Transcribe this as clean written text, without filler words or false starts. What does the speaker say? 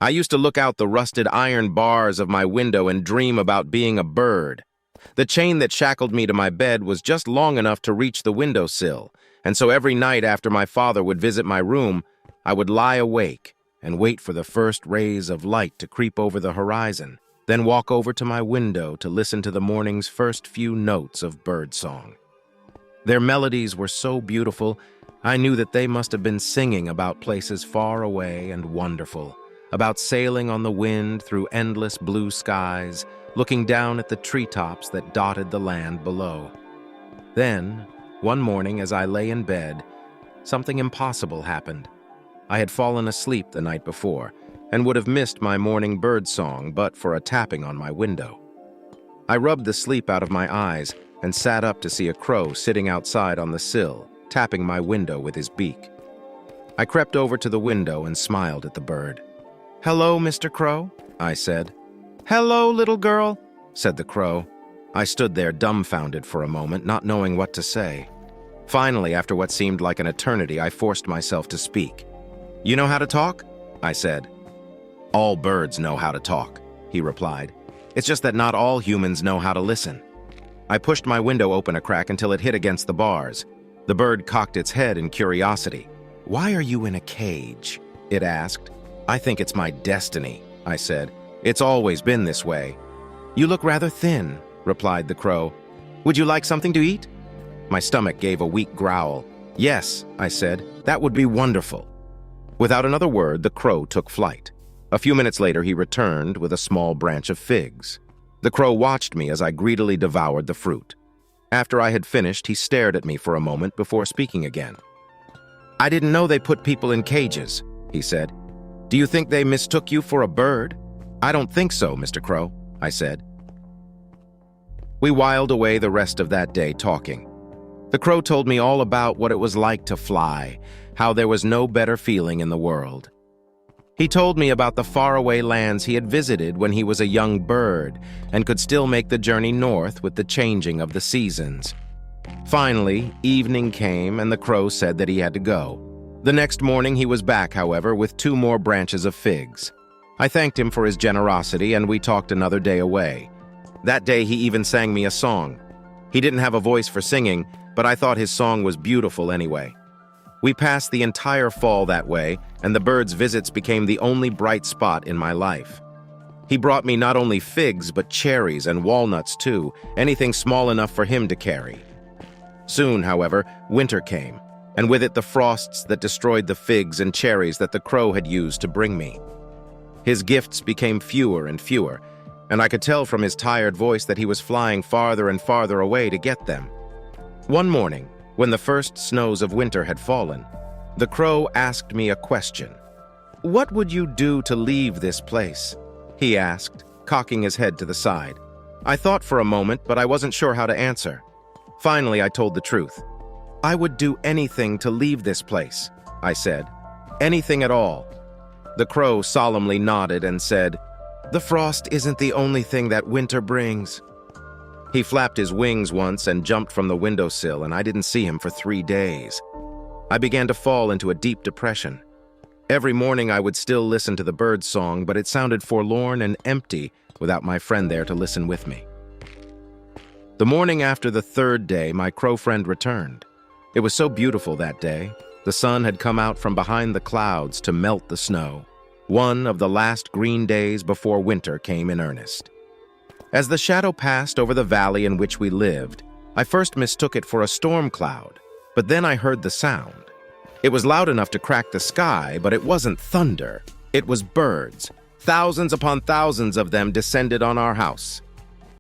I used to look out the rusted iron bars of my window and dream about being a bird. The chain that shackled me to my bed was just long enough to reach the windowsill, and so every night after my father would visit my room, I would lie awake and wait for the first rays of light to creep over the horizon, then walk over to my window to listen to the morning's first few notes of birdsong. Their melodies were so beautiful, I knew that they must have been singing about places far away and wonderful, about sailing on the wind through endless blue skies, looking down at the treetops that dotted the land below. Then, one morning as I lay in bed, something impossible happened. I had fallen asleep the night before and would have missed my morning birdsong but for a tapping on my window. I rubbed the sleep out of my eyes and sat up to see a crow sitting outside on the sill, tapping my window with his beak. I crept over to the window and smiled at the bird. "Hello, Mr. Crow," I said. "Hello, little girl," said the crow. I stood there dumbfounded for a moment, not knowing what to say. Finally, after what seemed like an eternity, I forced myself to speak. "You know how to talk?" I said. "All birds know how to talk," he replied. "It's just that not all humans know how to listen." I pushed my window open a crack until it hit against the bars. The bird cocked its head in curiosity. "Why are you in a cage?" it asked. "I think it's my destiny," I said. "It's always been this way." "You look rather thin," replied the crow. "Would you like something to eat?" My stomach gave a weak growl. "Yes," I said, "that would be wonderful." Without another word, the crow took flight. A few minutes later, he returned with a small branch of figs. The crow watched me as I greedily devoured the fruit. After I had finished, he stared at me for a moment before speaking again. "I didn't know they put people in cages," he said. "Do you think they mistook you for a bird?" "I don't think so, Mr. Crow," I said. We whiled away the rest of that day talking. The crow told me all about what it was like to fly, how there was no better feeling in the world. He told me about the faraway lands he had visited when he was a young bird and could still make the journey north with the changing of the seasons. Finally, evening came and the crow said that he had to go. The next morning he was back, however, with 2 more branches of figs. I thanked him for his generosity and we talked another day away. That day he even sang me a song. He didn't have a voice for singing, but I thought his song was beautiful anyway. We passed the entire fall that way, and the bird's visits became the only bright spot in my life. He brought me not only figs, but cherries and walnuts too, anything small enough for him to carry. Soon, however, winter came, and with it the frosts that destroyed the figs and cherries that the crow had used to bring me. His gifts became fewer and fewer, and I could tell from his tired voice that he was flying farther and farther away to get them. One morning, when the first snows of winter had fallen, the crow asked me a question. "What would you do to leave this place?" he asked, cocking his head to the side. I thought for a moment, but I wasn't sure how to answer. Finally, I told the truth. "I would do anything to leave this place," I said. "Anything at all." The crow solemnly nodded and said, "The frost isn't the only thing that winter brings." He flapped his wings once and jumped from the windowsill, and I didn't see him for 3 days. I began to fall into a deep depression. Every morning I would still listen to the bird's song, but it sounded forlorn and empty without my friend there to listen with me. The morning after the 3rd day, my crow friend returned. It was so beautiful that day. The sun had come out from behind the clouds to melt the snow, one of the last green days before winter came in earnest. As the shadow passed over the valley in which we lived, I first mistook it for a storm cloud, but then I heard the sound. It was loud enough to crack the sky, but it wasn't thunder. It was birds. Thousands upon thousands of them descended on our house.